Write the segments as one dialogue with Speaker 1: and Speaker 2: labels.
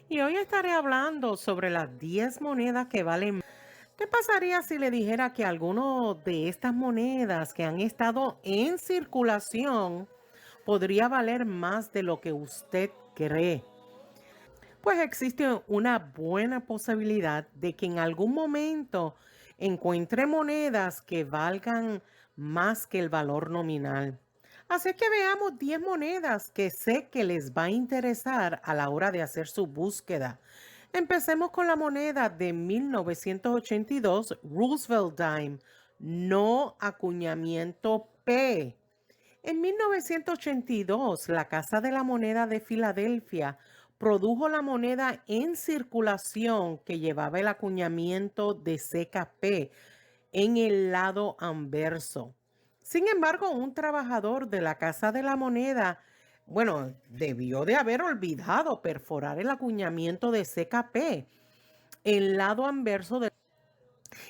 Speaker 1: Y hoy estaré hablando sobre las 10 monedas que valen. ¿Qué pasaría si le dijera que alguno de estas monedas que han estado en circulación podría valer más de lo que usted cree? Pues existe una buena posibilidad de que en algún momento encuentre monedas que valgan más que el valor nominal. Así que veamos 10 monedas que sé que les va a interesar a la hora de hacer su búsqueda. Empecemos con la moneda de 1982, Roosevelt Dime, no acuñamiento P. En 1982, la Casa de la Moneda de Filadelfia produjo la moneda en circulación que llevaba el acuñamiento de CKP en el lado anverso. Sin embargo, un trabajador de la Casa de la Moneda, bueno, debió de haber olvidado perforar el acuñamiento de CKP en el lado anverso de...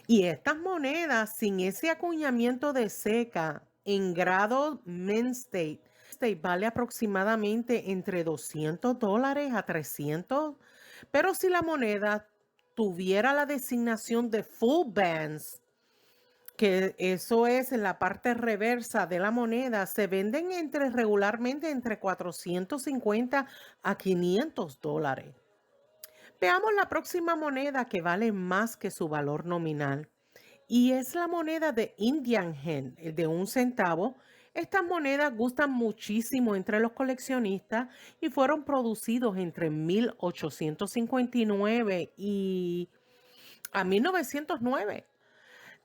Speaker 1: Y estas monedas sin ese acuñamiento de seca en grado Mint State vale aproximadamente entre $200 a 300, pero si la moneda tuviera la designación de full bands, que eso es en la parte reversa de la moneda, se venden regularmente entre 450 a $500. Veamos la próxima moneda que vale más que su valor nominal. Y es la moneda de Indian Hen, el de 1 centavo. Estas monedas gustan muchísimo entre los coleccionistas y fueron producidos entre 1859 y a 1909.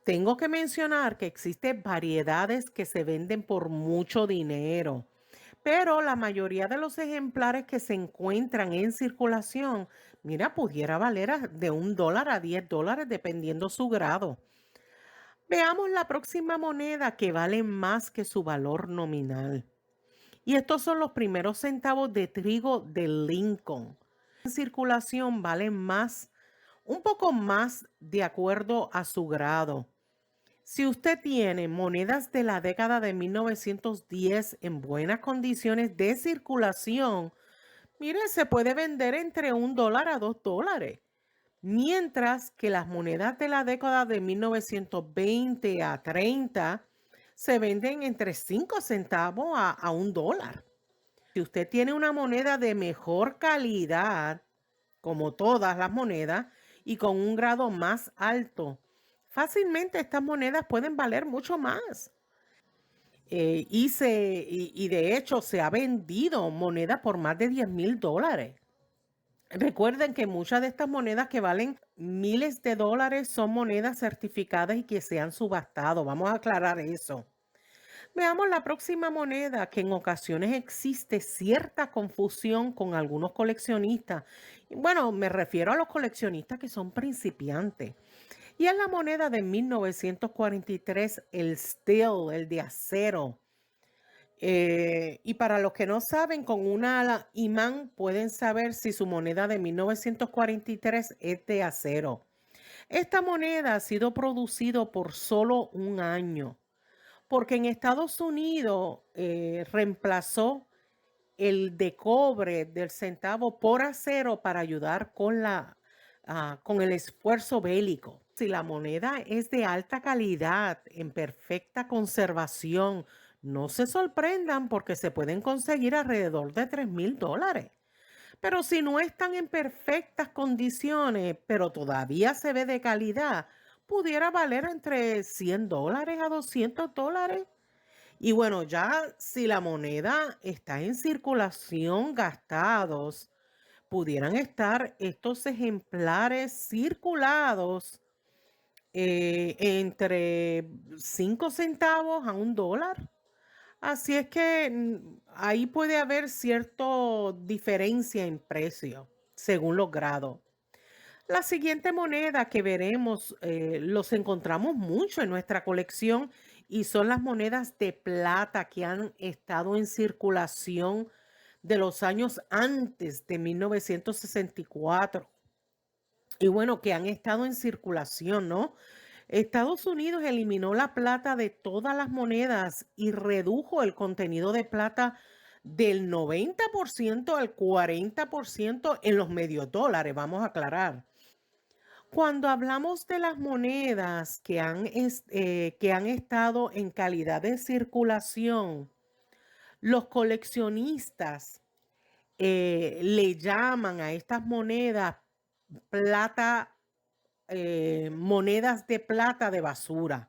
Speaker 1: Tengo que mencionar que existen variedades que se venden por mucho dinero, pero la mayoría de los ejemplares que se encuentran en circulación, mira, pudiera valer de $1 a $10 dependiendo su grado. Veamos la próxima moneda que vale más que su valor nominal. Y estos son los primeros centavos de trigo de Lincoln. En circulación valen más, un poco más de acuerdo a su grado. Si usted tiene monedas de la década de 1910 en buenas condiciones de circulación, mire, se puede vender entre $1 a $2. Mientras que las monedas de la década de 1920 a 30 se venden entre 5 centavos a $1. Si usted tiene una moneda de mejor calidad, como todas las monedas, y con un grado más alto, fácilmente estas monedas pueden valer mucho más. Y de hecho se ha vendido moneda por más de $10,000. Recuerden que muchas de estas monedas que valen miles de dólares son monedas certificadas y que se han subastado. Vamos a aclarar eso. Veamos la próxima moneda, que en ocasiones existe cierta confusión con algunos coleccionistas. Y bueno, me refiero a los coleccionistas que son principiantes. Y es la moneda de 1943, el steel, el de acero. Y para los que no saben, con una imán pueden saber si su moneda de 1943 es de acero. Esta moneda ha sido producido por solo un año, porque en Estados Unidos reemplazó el de cobre del centavo por acero para ayudar con el esfuerzo bélico. Si la moneda es de alta calidad, en perfecta conservación, no se sorprendan porque se pueden conseguir alrededor de $3,000. Pero si no están en perfectas condiciones, pero todavía se ve de calidad, pudiera valer entre $100 a $200. Y bueno, ya si la moneda está en circulación gastados, pudieran estar estos ejemplares circulados entre 5 centavos a $1. Así es que ahí puede haber cierta diferencia en precio según los grados. La siguiente moneda que veremos los encontramos mucho en nuestra colección y son las monedas de plata que han estado en circulación de los años antes de 1964. Y bueno, que han estado en circulación, ¿no? Estados Unidos eliminó la plata de todas las monedas y redujo el contenido de plata del 90% al 40% en los medios dólares, vamos a aclarar. Cuando hablamos de las monedas que han estado en calidad de circulación, los coleccionistas le llaman a estas monedas plata, monedas de plata de basura,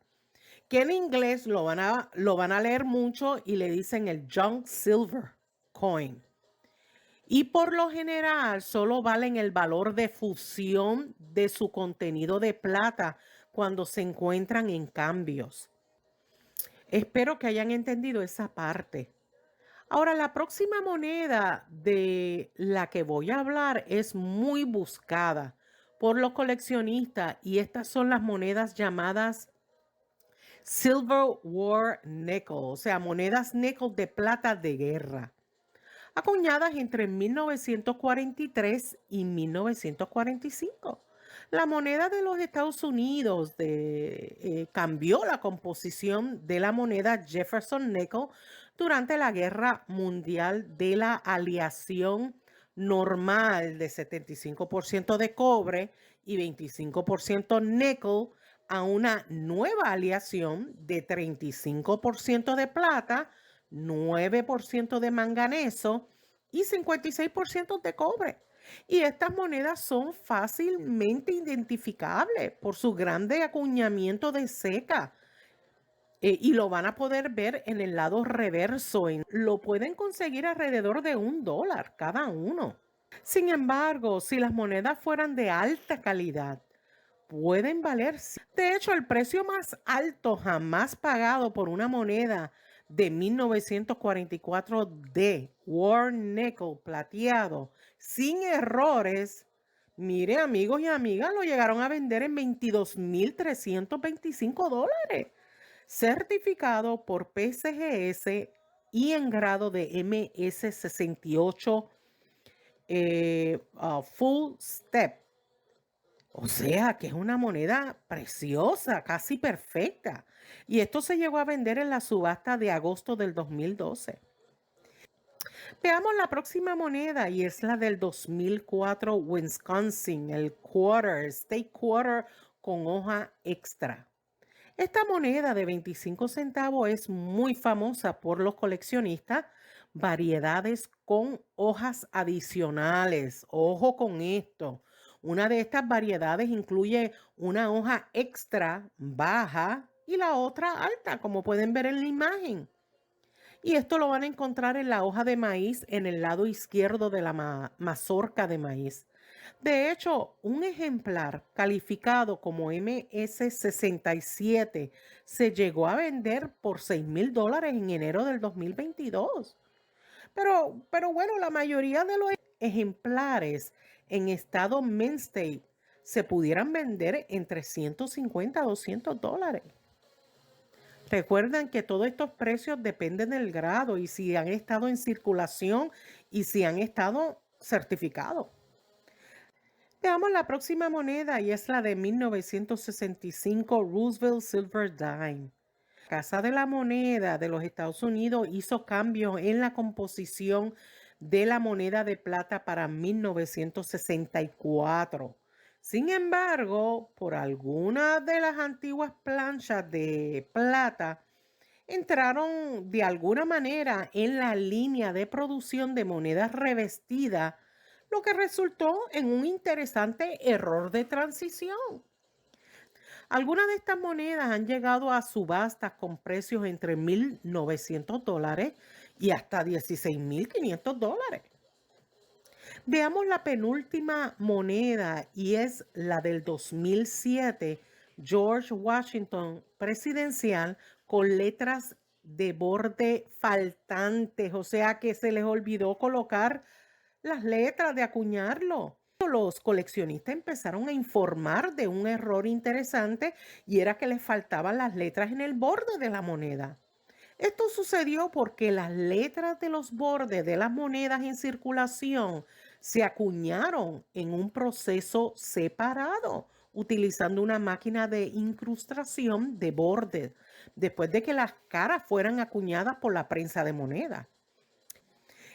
Speaker 1: que en inglés lo van a leer mucho y le dicen el junk silver coin. Y por lo general solo valen el valor de fusión de su contenido de plata cuando se encuentran en cambios. Espero que hayan entendido esa parte. Ahora, la próxima moneda de la que voy a hablar es muy buscada por los coleccionistas y estas son las monedas llamadas Silver War Nickel, o sea, monedas nickel de plata de guerra, acuñadas entre 1943 y 1945. La moneda de los Estados Unidos cambió la composición de la moneda Jefferson Nickel durante la Guerra Mundial de la aleación normal de 75% de cobre y 25% níquel a una nueva aleación de 35% de plata, 9% de manganeso y 56% de cobre. Y estas monedas son fácilmente identificables por su grande acuñamiento de ceca. Y lo van a poder ver en el lado reverso. Lo pueden conseguir alrededor de $1 cada uno. Sin embargo, si las monedas fueran de alta calidad, pueden valer. De hecho, el precio más alto jamás pagado por una moneda de 1944 de War Nickel plateado sin errores, mire amigos y amigas, lo llegaron a vender en $22,325, certificado por PCGS y en grado de MS68 Full Step. O sea, que es una moneda preciosa, casi perfecta. Y esto se llegó a vender en la subasta de agosto del 2012. Veamos la próxima moneda y es la del 2004 Wisconsin, el quarter, state quarter con hoja extra. Esta moneda de 25 centavos es muy famosa por los coleccionistas, variedades con hojas adicionales. Ojo con esto. Una de estas variedades incluye una hoja extra baja y la otra alta, como pueden ver en la imagen. Y esto lo van a encontrar en la hoja de maíz en el lado izquierdo de la mazorca de maíz. De hecho, un ejemplar calificado como MS67 se llegó a vender por $6,000 en enero del 2022. Pero bueno, la mayoría de los ejemplares en estado mint state se pudieran vender entre $150 a $200. Recuerden que todos estos precios dependen del grado y si han estado en circulación y si han estado certificados. Veamos la próxima moneda y es la de 1965 Roosevelt Silver Dime. La Casa de la Moneda de los Estados Unidos hizo cambios en la composición de la moneda de plata para 1964. Sin embargo, por alguna de las antiguas planchas de plata, entraron de alguna manera en la línea de producción de monedas revestidas, lo que resultó en un interesante error de transición. Algunas de estas monedas han llegado a subastas con precios entre $1,900 y hasta $16,500. Veamos la penúltima moneda y es la del 2007 George Washington presidencial con letras de borde faltantes, o sea que se les olvidó colocar las letras de acuñarlo. Los coleccionistas empezaron a informar de un error interesante y era que les faltaban las letras en el borde de la moneda. Esto sucedió porque las letras de los bordes de las monedas en circulación se acuñaron en un proceso separado, utilizando una máquina de incrustación de bordes, después de que las caras fueran acuñadas por la prensa de moneda.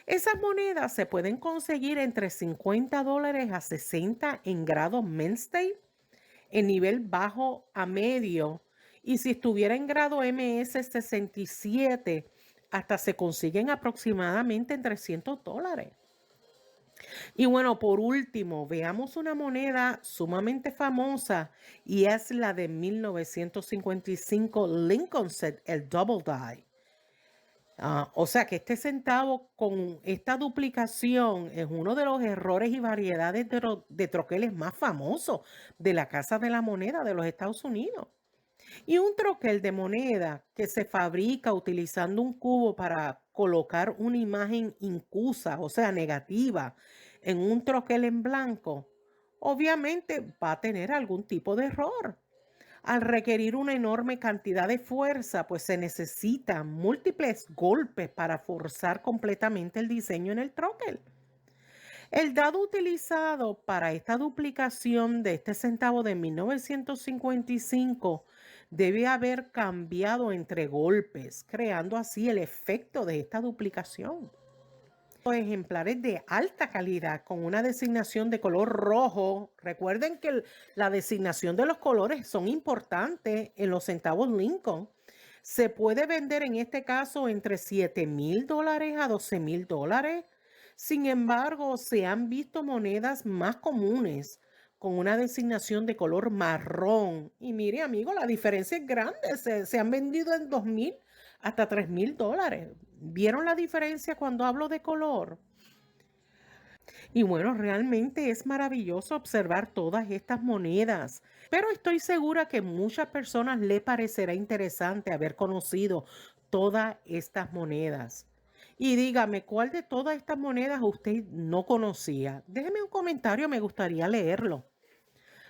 Speaker 1: Esas monedas se pueden conseguir entre $50 a 60 en grado Mainstay, en nivel bajo a medio, y si estuviera en grado MS 67, hasta se consiguen aproximadamente en $300. Y bueno, por último, veamos una moneda sumamente famosa y es la de 1955 Lincoln Set, el Double Die. O sea que este centavo con esta duplicación es uno de los errores y variedades de troqueles más famosos de la Casa de la Moneda de los Estados Unidos. Y un troquel de moneda que se fabrica utilizando un cubo para colocar una imagen incusa, o sea, negativa, en un troquel en blanco, obviamente va a tener algún tipo de error. Al requerir una enorme cantidad de fuerza, pues se necesitan múltiples golpes para forzar completamente el diseño en el troquel. El dado utilizado para esta duplicación de este centavo de 1955 debe haber cambiado entre golpes, creando así el efecto de esta duplicación. Los ejemplares de alta calidad con una designación de color rojo. Recuerden que la designación de los colores son importantes en los centavos Lincoln. Se puede vender en este caso entre $7,000 a $12,000. Sin embargo, se han visto monedas más comunes con una designación de color marrón. Y mire, amigo, la diferencia es grande. Se han vendido en 2,000 hasta $3,000. ¿Vieron la diferencia cuando hablo de color? Y bueno, realmente es maravilloso observar todas estas monedas, pero estoy segura que muchas personas le parecerá interesante haber conocido todas estas monedas. Y dígame, ¿cuál de todas estas monedas usted no conocía? Déjeme un comentario, me gustaría leerlo.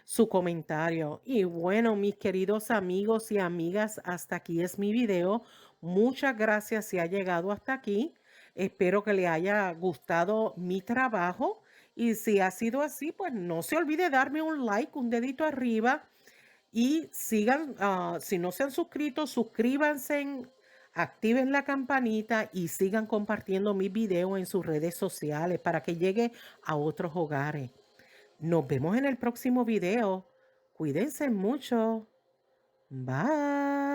Speaker 1: Su comentario. Y bueno, mis queridos amigos y amigas, hasta aquí es mi video. Muchas gracias si ha llegado hasta aquí. Espero que le haya gustado mi trabajo. Y si ha sido así, pues no se olvide darme un like, un dedito arriba. Y sigan, si no se han suscrito, suscríbanse, activen la campanita y sigan compartiendo mis videos en sus redes sociales para que llegue a otros hogares. Nos vemos en el próximo video. Cuídense mucho. Bye.